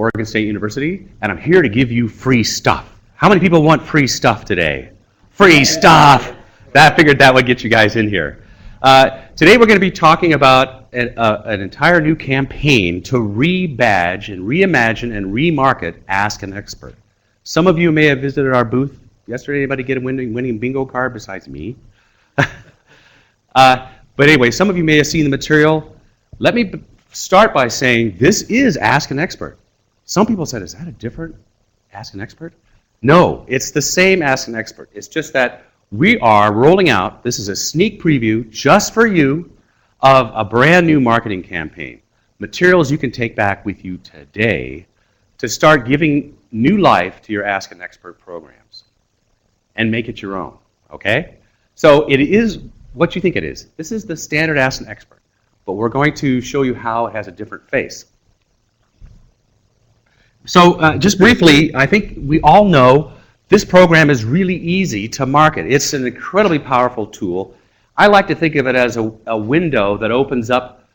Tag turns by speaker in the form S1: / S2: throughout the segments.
S1: Oregon State University, and I'm here to give you free stuff. How many people want free stuff today? Free stuff! I figured that would get you guys in here. Today we're going to be talking about an entire new campaign to rebadge and reimagine and remarket Ask an Expert. Some of you may have visited our booth yesterday. Anybody get a winning bingo card besides me? But anyway, some of you may have seen the material. Let me start by saying this is Ask an Expert. Some people said, is that a different Ask an Expert? No, it's the same Ask an Expert. It's just that we are rolling out, this is a sneak preview just for you, of a brand new marketing campaign. Materials you can take back with you today to start giving new life to your Ask an Expert programs and make it your own, okay? So it is what you think it is. This is the standard Ask an Expert, but we're going to show you how it has a different face. So just briefly, I think we all know this program is really easy to market. It's an incredibly powerful tool. I like to think of it as a window that opens up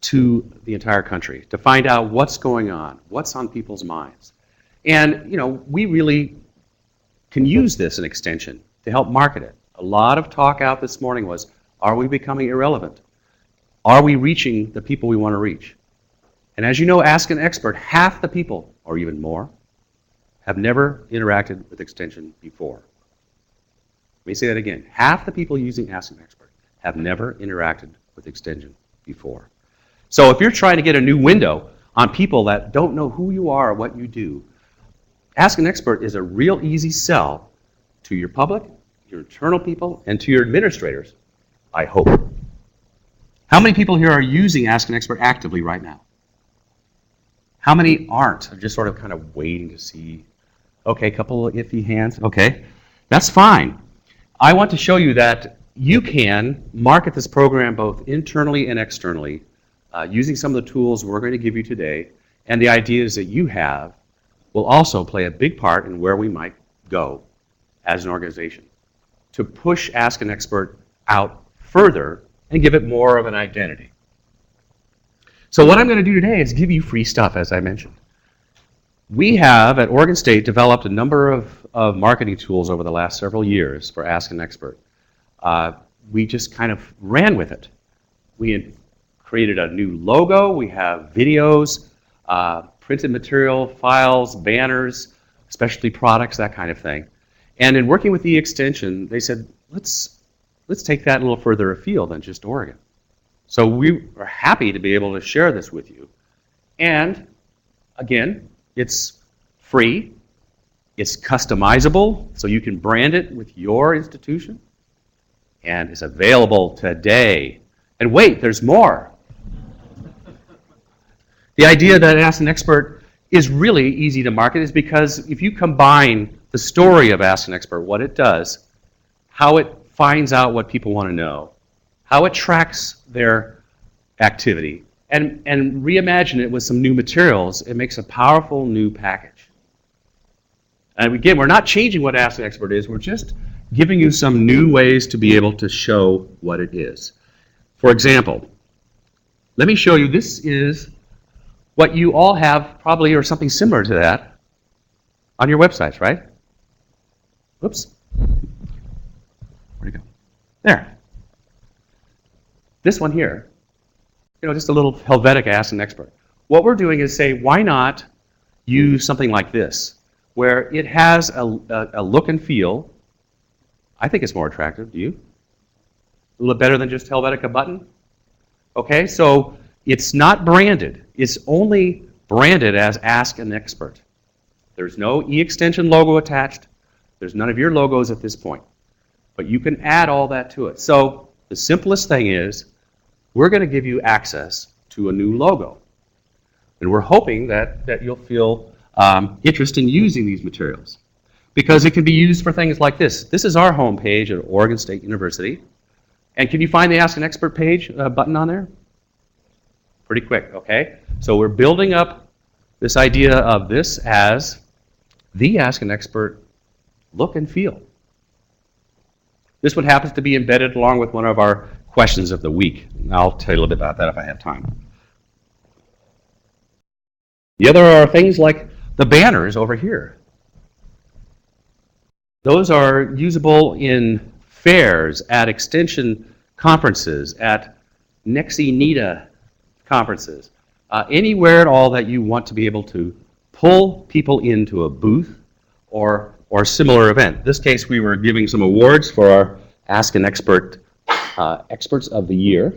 S1: to the entire country to find out what's going on, what's on people's minds. And, you know, we really can use this in extension to help market it. A lot of talk out this morning was, are we becoming irrelevant? Are we reaching the people we want to reach? And as you know, Ask an Expert, half the people, or even more, have never interacted with Extension before. Let me say that again. Half the people using Ask an Expert have never interacted with Extension before. So if you're trying to get a new window on people that don't know who you are or what you do, Ask an Expert is a real easy sell to your public, your internal people, and to your administrators, I hope. How many people here are using Ask an Expert actively right now? How many aren't? Are just sort of kind of waiting to see? Okay, a couple of iffy hands. Okay, that's fine. I want to show you that you can market this program both internally and externally using some of the tools we're going to give you today, and the ideas that you have will also play a big part in where we might go as an organization to push Ask an Expert out further and give it more of an identity. So what I'm going to do today is give you free stuff, as I mentioned. We have, at Oregon State, developed a number of marketing tools over the last several years for Ask an Expert. We just kind of ran with it. We had created a new logo. We have videos, printed material, files, banners, specialty products, that kind of thing. And in working with the extension, they said, let's take that a little further afield than just Oregon. So we are happy to be able to share this with you. And again, it's free, it's customizable, so you can brand it with your institution, and it's available today. And wait, there's more. The idea that Ask an Expert is really easy to market is because if you combine the story of Ask an Expert, what it does, how it finds out what people want to know, how it tracks their activity, and reimagine it with some new materials, it makes a powerful new package. And again, we're not changing what Ask an Expert is, we're just giving you some new ways to be able to show what it is. For example, let me show you, this is what you all have probably, or something similar to that, on your websites, right? Whoops. Where'd it go? There. This one here, you know, just a little Helvetic Ask an Expert. What we're doing is say, why not use something like this, where it has a look and feel. I think it's more attractive. Do you? A little better than just Helvetica button? Okay, so it's not branded. It's only branded as Ask an Expert. There's no e-extension logo attached. There's none of your logos at this point. But you can add all that to it. So the simplest thing is, we're going to give you access to a new logo. And we're hoping that you'll feel interest in using these materials, because it can be used for things like this. This is our home page at Oregon State University. And can you find the Ask an Expert page button on there? Pretty quick, okay? So we're building up this idea of this as the Ask an Expert look and feel. This one happens to be embedded along with one of our questions of the week. I'll tell you a little bit about that if I have time. The other are things like the banners over here. Those are usable in fairs, at extension conferences, at NeXC NETA conferences, anywhere at all that you want to be able to pull people into a booth or similar event. In this case, we were giving some awards for our Ask an Expert Experts of the Year,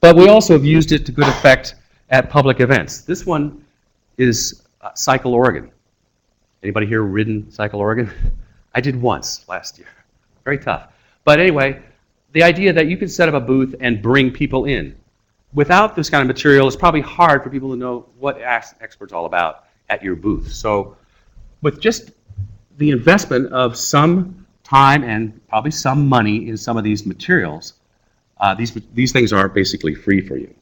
S1: but we also have used it to good effect at public events. This one is Cycle Oregon. Anybody here ridden Cycle Oregon? I did once last year. Very tough. But anyway, the idea that you can set up a booth and bring people in. Without this kind of material, it's probably hard for people to know what Ask an Expert's all about at your booth. So with just the investment of some time and probably some money in some of these materials, these things are basically free for you.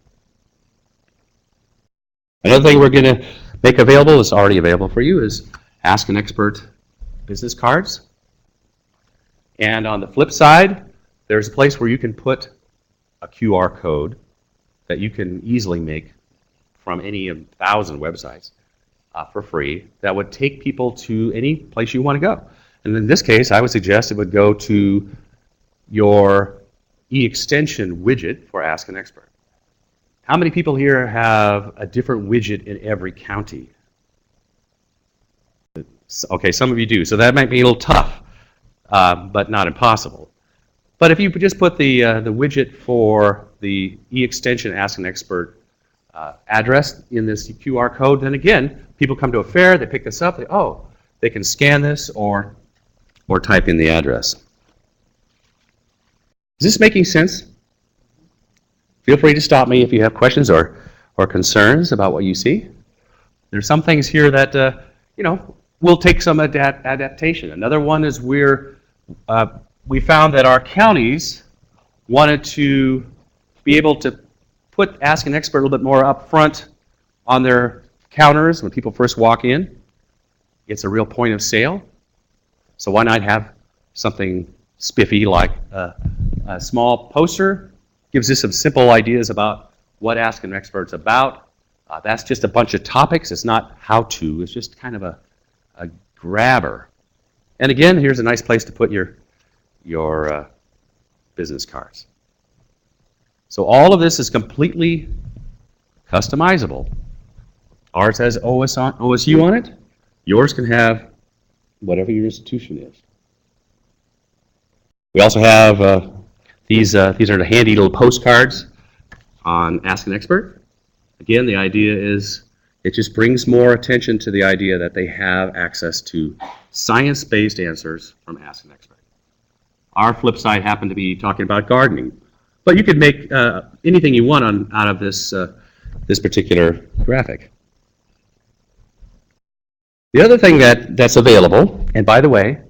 S1: Another thing we're going to make available, is already available for you, is Ask an Expert business cards. And on the flip side, there's a place where you can put a QR code that you can easily make from any of 1,000 websites for free that would take people to any place you want to go. And in this case, I would suggest it would go to your e-extension widget for Ask an Expert. How many people here have a different widget in every county? Okay, some of you do, so that might be a little tough, but not impossible. But if you just put the widget for the e-extension Ask an Expert address in this QR code, then again, people come to a fair, they pick this up, they can scan this or type in the address. Is this making sense? Feel free to stop me if you have questions or concerns about what you see. There's some things here that will take some adaptation. Another one is we found that our counties wanted to be able to put Ask an Expert a little bit more up front on their counters when people first walk in. It's a real point of sale. So why not have something spiffy like a small poster? Gives us some simple ideas about what Ask an Expert's about. That's just a bunch of topics. It's not how-to. It's just kind of a grabber. And again, here's a nice place to put your business cards. So all of this is completely customizable. Ours has OSU on it. Yours can have whatever your institution is. We also have these are the handy little postcards on Ask an Expert. Again, the idea is it just brings more attention to the idea that they have access to science-based answers from Ask an Expert. Our flip side happened to be talking about gardening, but you could make anything you want out of this particular graphic. The other thing that's available, and by the way,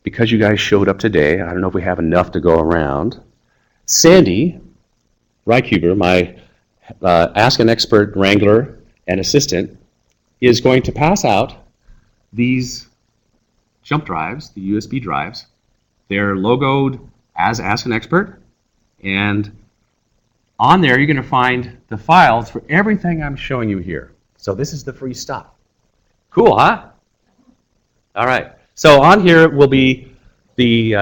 S1: because you guys showed up today, I don't know if we have enough to go around. Sandy Reichhuber, my Ask an Expert wrangler and assistant, is going to pass out these jump drives, the USB drives. They're logoed as Ask an Expert, and on there you're going to find the files for everything I'm showing you here. So this is the free stuff. Cool, huh? All right. So on here will be the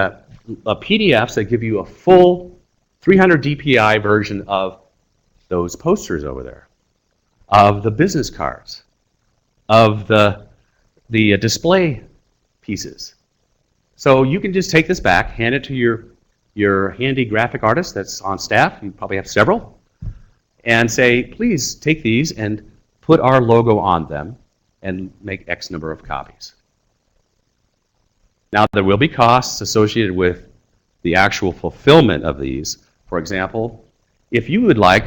S1: PDFs that give you a full 300 DPI version of those posters over there, of the business cards, of the display pieces. So you can just take this back, hand it to your handy graphic artist that's on staff. You probably have several, and say, please take these and put our logo on them and make X number of copies. Now, there will be costs associated with the actual fulfillment of these. For example, if you would like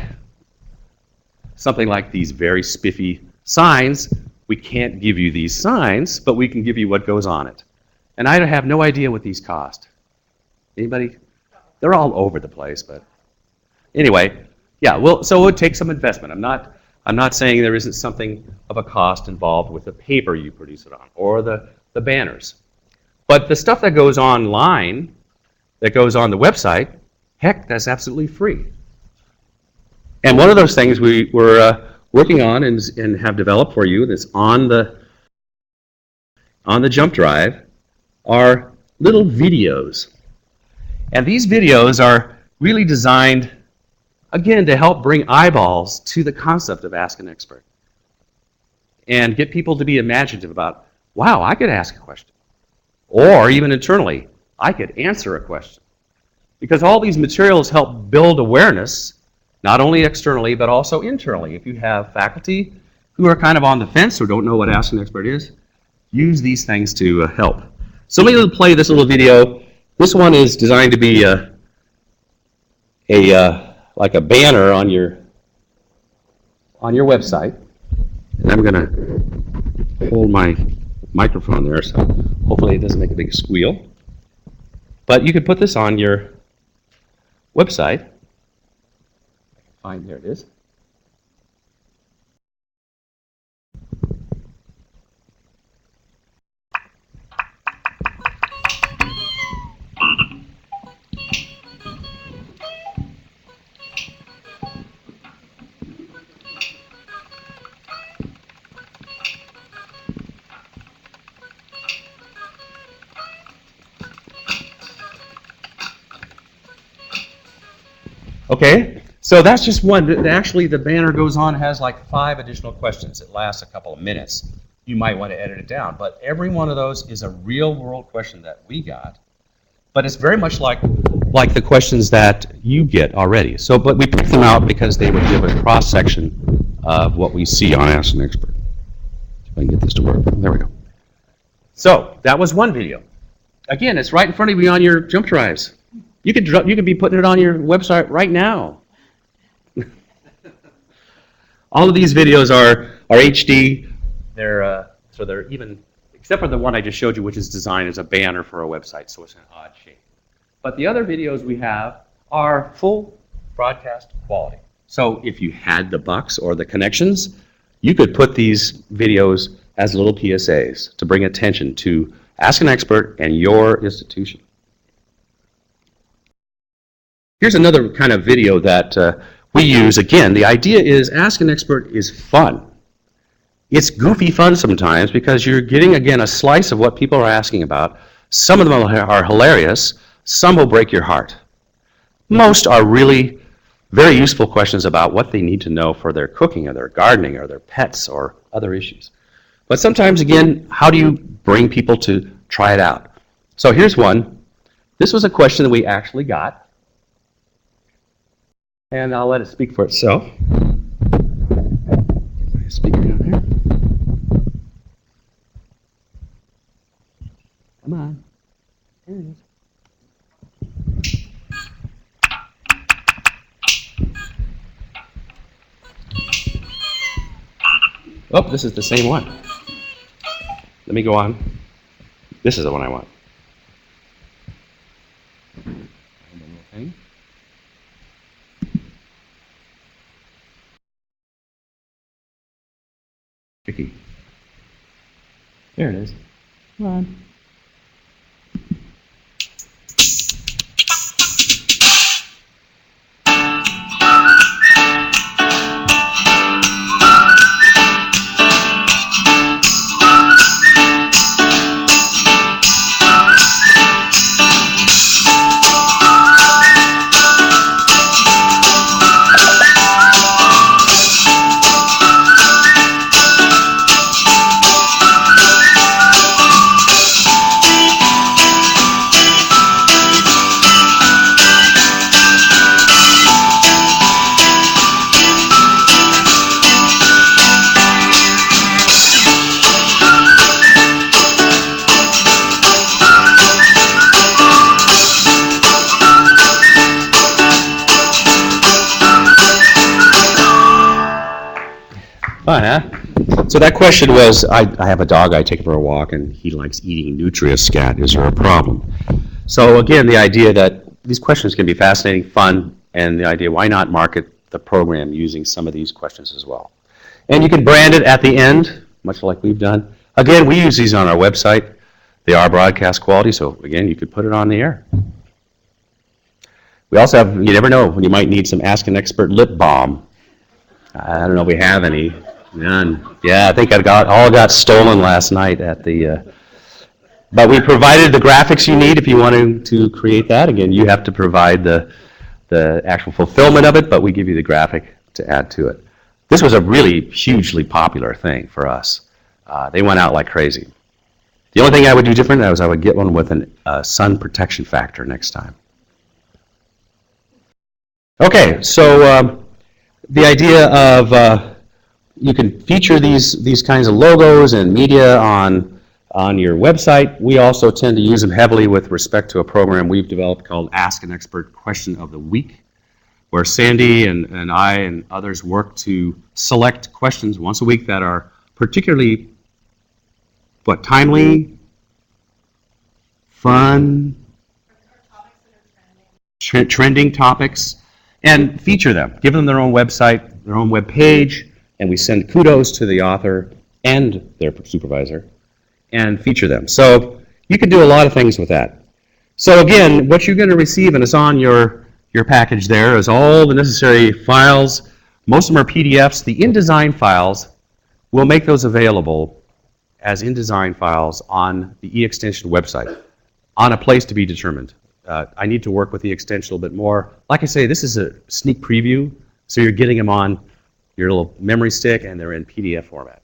S1: something like these very spiffy signs, we can't give you these signs, but we can give you what goes on it. And I have no idea what these cost. Anybody? They're all over the place, but anyway, yeah. Well, so it would take some investment. I'm not saying there isn't something of a cost involved with the paper you produce it on or the banners. But the stuff that goes online, that goes on the website, heck, that's absolutely free. And one of those things we're working on and have developed for you that's on the jump drive are little videos. And these videos are really designed, again, to help bring eyeballs to the concept of Ask an Expert and get people to be imaginative about, wow, I could ask a question. Or even internally, I could answer a question. Because all these materials help build awareness, not only externally, but also internally. If you have faculty who are kind of on the fence or don't know what Ask an Expert is, use these things to help. So let me play this little video. This one is designed to be like a banner on your website. And I'm going to hold my microphone there, so hopefully it doesn't make a big squeal. But you could put this on your website. Fine, there it is. Okay, so that's just one. Actually, the banner goes on, has like 5 additional questions. It lasts a couple of minutes. You might want to edit it down, but every one of those is a real-world question that we got. But it's very much like the questions that you get already. So, but we picked them out because they would give a cross-section of what we see on Ask an Expert. If I can get this to work. There we go. So, that was one video. Again, it's right in front of you on your jump drives. You could be putting it on your website right now. All of these videos are HD. So they're even, except for the one I just showed you, which is designed as a banner for a website, so it's an odd shape. But the other videos we have are full broadcast quality. So if you had the bucks or the connections, you could put these videos as little PSAs to bring attention to Ask an Expert and your institution. Here's another kind of video that we use. Again, the idea is Ask an Expert is fun. It's goofy fun sometimes because you're getting, again, a slice of what people are asking about. Some of them are hilarious. Some will break your heart. Most are really very useful questions about what they need to know for their cooking or their gardening or their pets or other issues. But sometimes, again, how do you bring people to try it out? So here's one. This was a question that we actually got. And I'll let it speak for itself. Get my speaker down there. Come on. There it is. Oh, this is the same one. Let me go on. This is the one I want. Thing. Tricky. There it is. Come on. Fun, huh? So that question was, I have a dog, I take him for a walk, and he likes eating Nutria-Scat. Is there a problem? So again, the idea that these questions can be fascinating, fun, and the idea, why not market the program using some of these questions as well? And you can brand it at the end, much like we've done. Again, we use these on our website. They are broadcast quality, so again, you could put it on the air. We also have, you never know, when you might need some Ask an Expert lip balm. I don't know if we have any. None. Yeah, I think all got stolen last night at the. But we provided the graphics you need if you want to create that. Again, you have to provide the actual fulfillment of it, but we give you the graphic to add to it. This was a really hugely popular thing for us. They went out like crazy. The only thing I would do different is I would get one with a sun protection factor next time. Okay, so the idea of you can feature these kinds of logos and media on your website. We also tend to use them heavily with respect to a program we've developed called Ask an Expert Question of the Week, where Sandy and I and others work to select questions once a week that are particularly timely, fun, trending topics, and feature them. Give them their own website, their own web page, and we send kudos to the author and their supervisor and feature them. So you can do a lot of things with that. So again, what you're going to receive, and it's on your package there, is all the necessary files. Most of them are PDFs. The InDesign files, we'll make those available as InDesign files on the eExtension website, on a place to be determined. I need to work with the extension a little bit more. Like I say, this is a sneak preview, so you're getting them on your little memory stick, and they're in PDF format.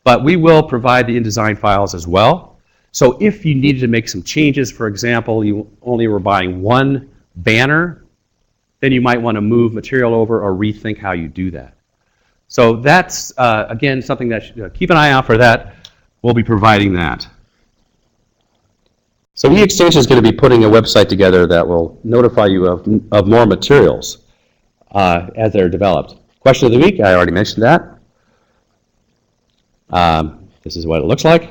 S1: But we will provide the InDesign files as well. So if you needed to make some changes, for example, you only were buying one banner, then you might want to move material over or rethink how you do that. So that's, again, something that, keep an eye out for that. We'll be providing that. So eExtension is going to be putting a website together that will notify you of more materials as they're developed. Question of the week, I already mentioned that. This is what it looks like.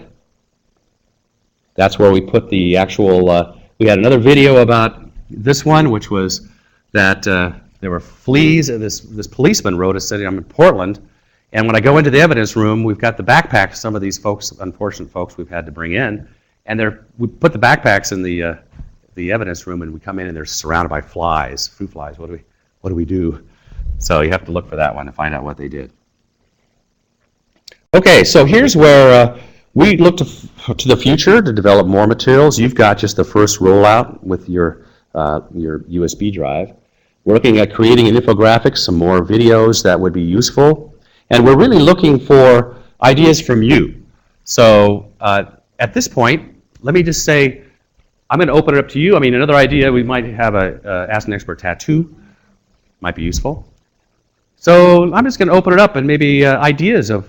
S1: That's where we put the actual, we had another video about this one, which was that there were fleas. This policeman wrote us saying, I'm in Portland, and when I go into the evidence room, we've got the backpacks, some of these folks, unfortunate folks we've had to bring in, and we put the backpacks in the evidence room, and we come in and they're surrounded by flies, fruit flies. What do we do? So you have to look for that one to find out what they did. Okay, so here's where we look to the future to develop more materials. You've got just the first rollout with your USB drive. We're looking at creating an infographic, some more videos that would be useful, and we're really looking for ideas from you. So at this point, let me just say, I'm going to open it up to you. I mean, another idea, we might have a Ask an Expert tattoo. Might be useful. So I'm just going to open it up and maybe ideas of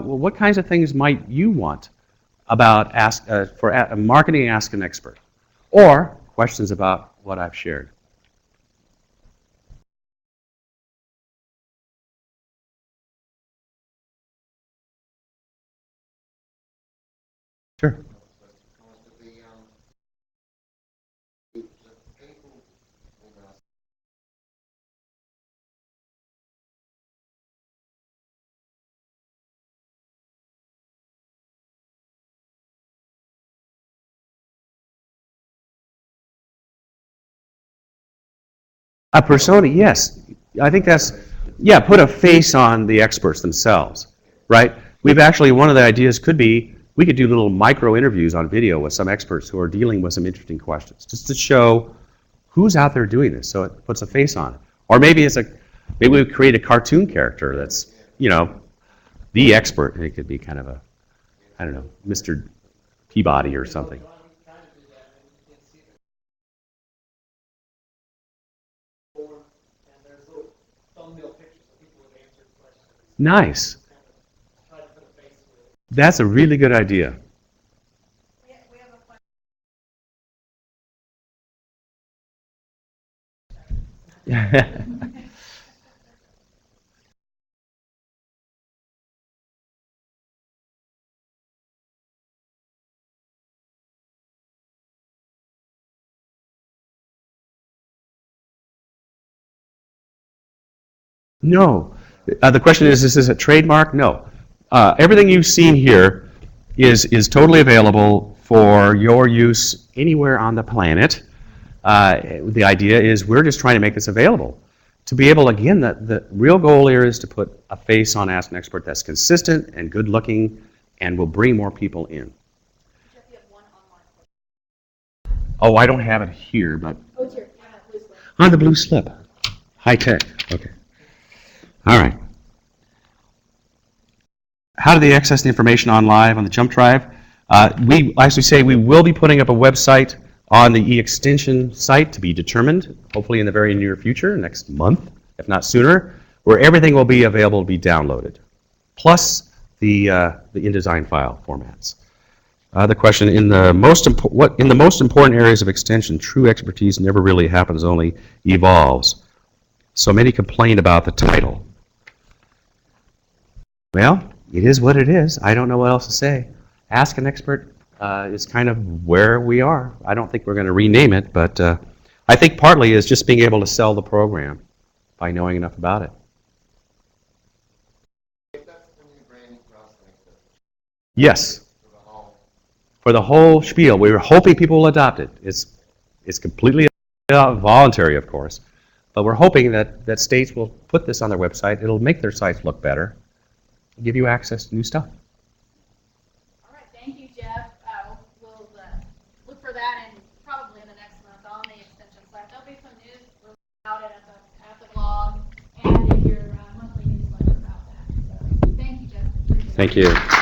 S1: what kinds of things might you want about marketing Ask an Expert, or questions about what I've shared. Sure. A persona, yes. I think that's, yeah, put a face on the experts themselves, right? We've actually, one of the ideas could be, we could do little micro interviews on video with some experts who are dealing with some interesting questions, just to show who's out there doing this, so it puts a face on it. Or maybe maybe we create a cartoon character that's, the expert, and it could be kind of a, I don't know, Mr. Peabody or something. Nice. That's a really good idea. No. The question is this a trademark? No. Everything you've seen here is totally available for your use anywhere on the planet. The idea is we're just trying to make this available to be able, again, the real goal here is to put a face on Ask an Expert that's consistent and good looking and will bring more people in. Oh, I don't have it here, but on the blue slip. High tech. Okay. All right. How do they access the information on live on the Jump Drive? We actually say we will be putting up a website on the e-extension site to be determined, hopefully in the very near future, next month, if not sooner, where everything will be available to be downloaded, plus the InDesign file formats. The question, in the most important areas of extension, true expertise never really happens, only evolves. So many complain about the title. Well, it is what it is. I don't know what else to say. Ask an Expert is kind of where we are. I don't think we're going to rename it, but I think partly is just being able to sell the program by knowing enough about it. Yes. For the whole spiel. We were hoping people will adopt it. It's completely voluntary, of course, but we're hoping that states will put this on their website. It'll make their sites look better, give you access to new stuff.
S2: All right, thank you, Jeff. We'll look for that and probably in the next month on the extension site. There'll be some news about it at the blog and in your monthly newsletter about that. So thank you, Jeff.
S1: Thank you.